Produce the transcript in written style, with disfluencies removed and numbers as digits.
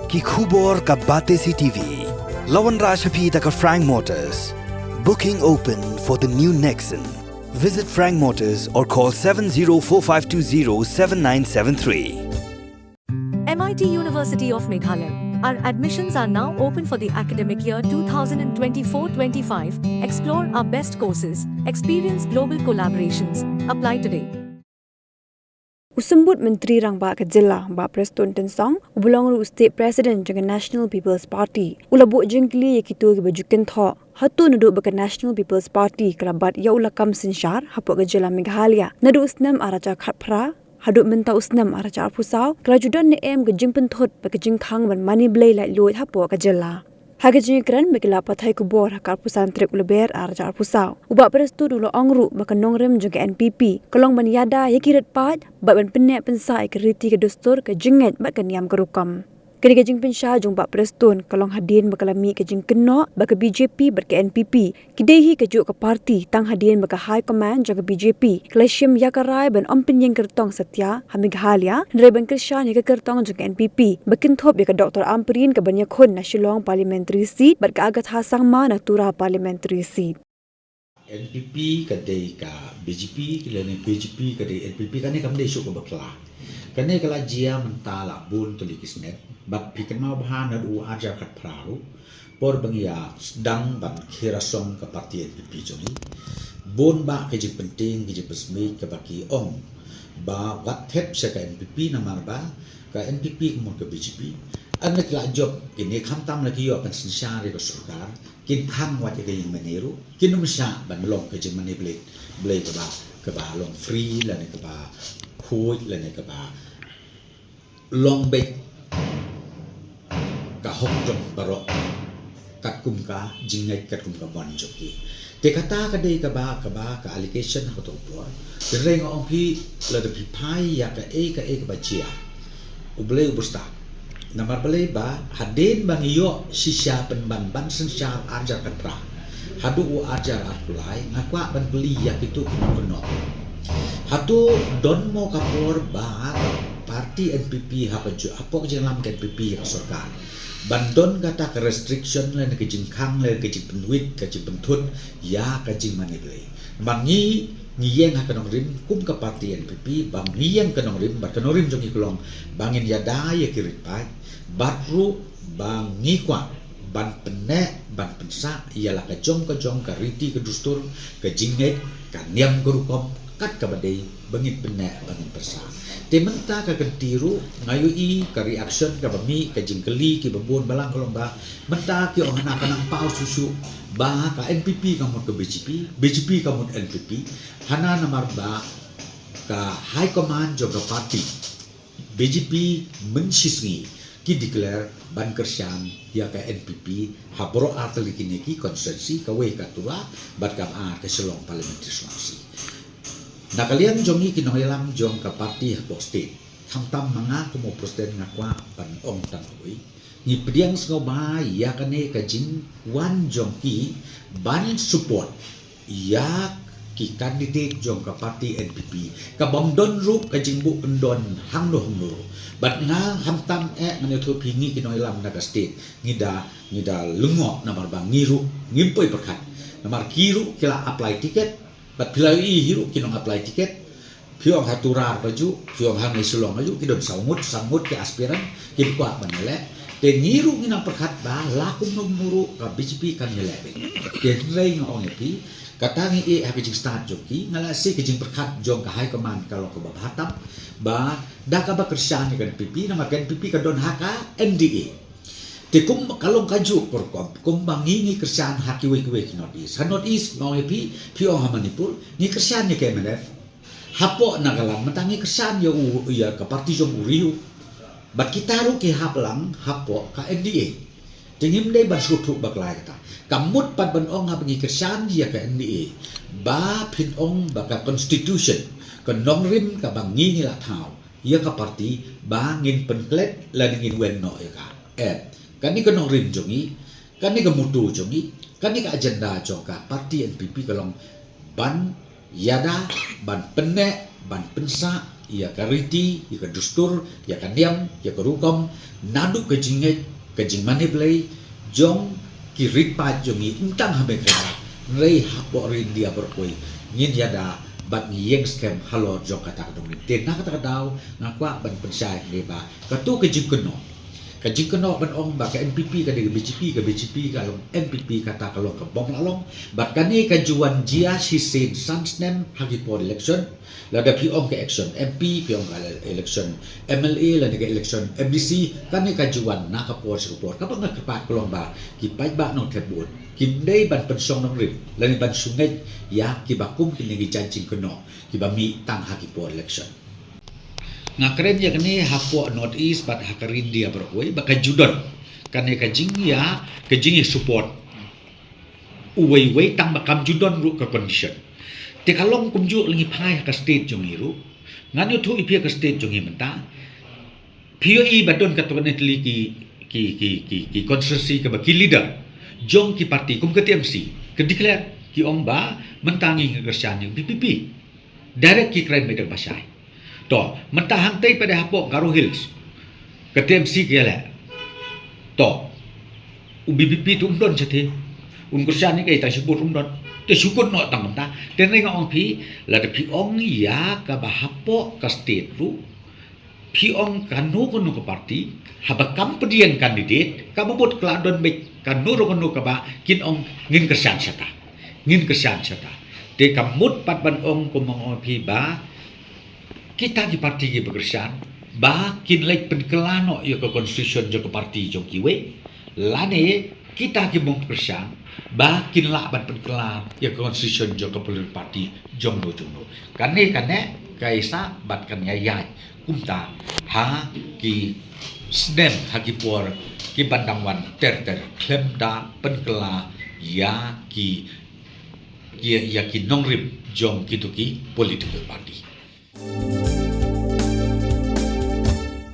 ki khubor ka bate CTV. Lawan Rajaphi taka Frank Motors. Booking open for the new Nexon. Visit Frank Motors or call 7045207973. MIT University of Meghalaya. Our admissions are now open for the academic year 2024-25. Explore our best courses, experience global collaborations. Apply today. Usambut Menteri Rangba ke Jilla Ba Preston Tensong ubulong ru State President jang National People's Party ulabu jengkli yakitu ke bajukan tho hatu nuduk baka National People's Party kerabat ya ulakam sinshar hapu ke Jilla Meghalaya nadu usnam araja khatphra haduk menta usnam araja pusau kelajudan ne em ke jingpen thot baka jingkhang ban mani blai lai luat hapu ke Jilla Hagajing kran megila pathai kubor hakar pusan trek uleber arja pusau. Uba prestu dulu angru baka nongrem juga NPP. Kolong ban yada yakirat pat ban penek pensai ke riti ke dostor ke jinget baka niam kerukam. Kini kejing pensah jung bak prestun kolong hadin baka lami kejing kena baka BJP berke NPP. Kidehi kejuk ke parti tang hadin baka high command jaga BJP. Kelashim yakarai ban ompin yang kertong setia Meghalaya dari ban kershan yang kertong jaga NPP. Bakin thop ya ke Dr. Amperin ke banyak khun na Shillong parliamentary seat berke agat hasang ma na Tura parliamentary seat. NPP kadai ka BJP kilane BJP kadai NPP kane kamde isu ko bakla kane kala jia mentala bun tulikisnet bat pikan mau bahan adu ajar kat praru por bangia sedang ban khirasong ke parti NPP joni bun ba ke penting ke pesmi ke baki ong ba wat thep se ka NPP namar ba ka NPP ke ke BJP anak la job ini khamtam lagi yo kan sinsari ko sarkar kin khang wat ke yang meneru kin numsha ban long ke jemane blade ke ba long free la ne ke ba khuj la ne ke ba long bet ka hok jong baro kat kum ka jingai kat kum ka ban joki te kata ka dei ka ba ka allegation ha to por te reng ong phi la de pai ya ka ba chia uble ubusta namar bale ba hadin bang iyo sisya penban ban sensar ajar kan pra hadu u ajar atulai ngakwa ban beli ya itu kino hatu don mo kapor ba parti NPP ha paju apok jelam NPP ka sarkar bandon kata ke restriction le ke jingkhang le ke jingpenwit ke jingpentun ya ke jingmani bele mangi ngiyeng ha kanong rim kum ka parti NPP bang ngiyeng kanong rim bar kanong rim jongi kolong bangin yada ya kirit pai batru bang ngikwa ban penek ban pensa ialah ke jong ka riti ke dustur ke jinget ka niam ke rukom kat ka badai bangit penek bangin persa te menta ka kentiru ngayu i ka reaction ka bami ka jingkeli ki babon balang kolong ba menta ki ong hana kanang pau susu ba ka NPP kamot ke BJP kamot NPP hana namar ba ka high command juga parti BJP mensisngi ki declare ban kersyan ya ka NPP habro atli kini ki konsensi ka we ka tua bat kam a ke Shillong parliamentary Sulawesi na kalian jongi kinohilam jong ka parti habok state tam mga kumo president ngakwa ban ong tangui ni pediang sengoba ya kane ka jing wan jong ki ban support ya ki candidate jong ka parti NPP ka bomdon ru ka jingbu kendon hangno bat nga hamtam ngane thu pingi kinohilam na ka state ngida lungo namar bang ngiru ngimpoi perkat namar kiru kila apply ticket bat pilai hiru kinong apply ticket piong haturar baju piong hang isulong baju kidon sangut ke aspiran kin kwa banele te ngiru nginang perkat ba lakum numuru ka BJP kan nilebe te rei ngong epi katangi e hakijing start joki ngala si kijing perkat jong ka high command kalau ko bahatam ba daka ba kersan kan PP nama kan PP ka don haka NDA te kum kalong kaju korkom kum bangingi kersan haki we not is ngong epi piong ha Manipur ni kersan ni kemenef hapo nagalan matangi kersan ya ka parti jong uriu bat kita ru ke haplang hapo ka NDA tingim dei ban sutu baklai kata kamut pat ban ong ha bengi kersan dia ka NDA ba pin ong baka constitution ka nongrim ka bangi ni la thau ya ka parti ba ngin penklet la ngin wen no ya ka kani ka nongrim jongi kani ka mutu jongi kani ka agenda joka parti NPP kalong ban yada ban penek ban pensa ia ka riti, ia ka dustur, ia ka niam, ia ka rukom, nadu ka jinget, ka jingmane play, jong ki ritpa jongi untang habe kra, rei hapo rin dia berkoi, ngin yada bat ni yeng scam halor jong kata kadong ni. Ten na kata kadaw, ngakwa ban pensai leba, katu ka jingkono. Kajing kena ban ong ba ka NPP ka de BJP ka long NPP kata ka long ka bom lalong bat kani ka juan jia si sen sansnem hagi por election la da pi ong ka action MP pi ong ka election MLA la ka election MDC kani ka juan na ka por ka ba nga ka long ba ki pai ba no thebut ki dei ban pensong nong rim la ni ban sungai ya ki ba kum ki ni janjing kena ki ba mi tang hagi por election nga keren ya kani hapo North East bat hakarin dia berkoi baka judon kani kajing ya support uwei tang bakam judon ru ka condition te kalong kumju lingi phai ka state jong iru ngani thu ipia ka state jong imenta POE badon ka to netli ki constituency ka baki leader jong ki parti kum ka TMC ke declare ki ong ba mentangi ngegersian yang PPP direct ki crime medal basai to mentahang tay pada hapok Garo Hills ke TMC kaya to UBPP tu umdon jati kursian ni kaya tak syukur umdon te syukur no tang mentah dan ringa ong pi la de pi ong ya ka bahapok ka state ru pi ong kanu kono ke parti haba kampedian kandidat ka bobot kladon mek kanu kono ka ba kin ong ngin kersian sata te kamut pat ban ong kumong ong pi ba kita di parti ki bekerjaan ba kin like penkelano ya ke constitution jo ke parti jo kiwe lane kita ki mong bekerjaan ba kin la ban penkelan ya ke constitution jo ke parti jong no kane kaisa bat kan yai kumta ha ki snem ha ki por ki bandangwan ter klem da penkela ya ki nongrim jong kituki political party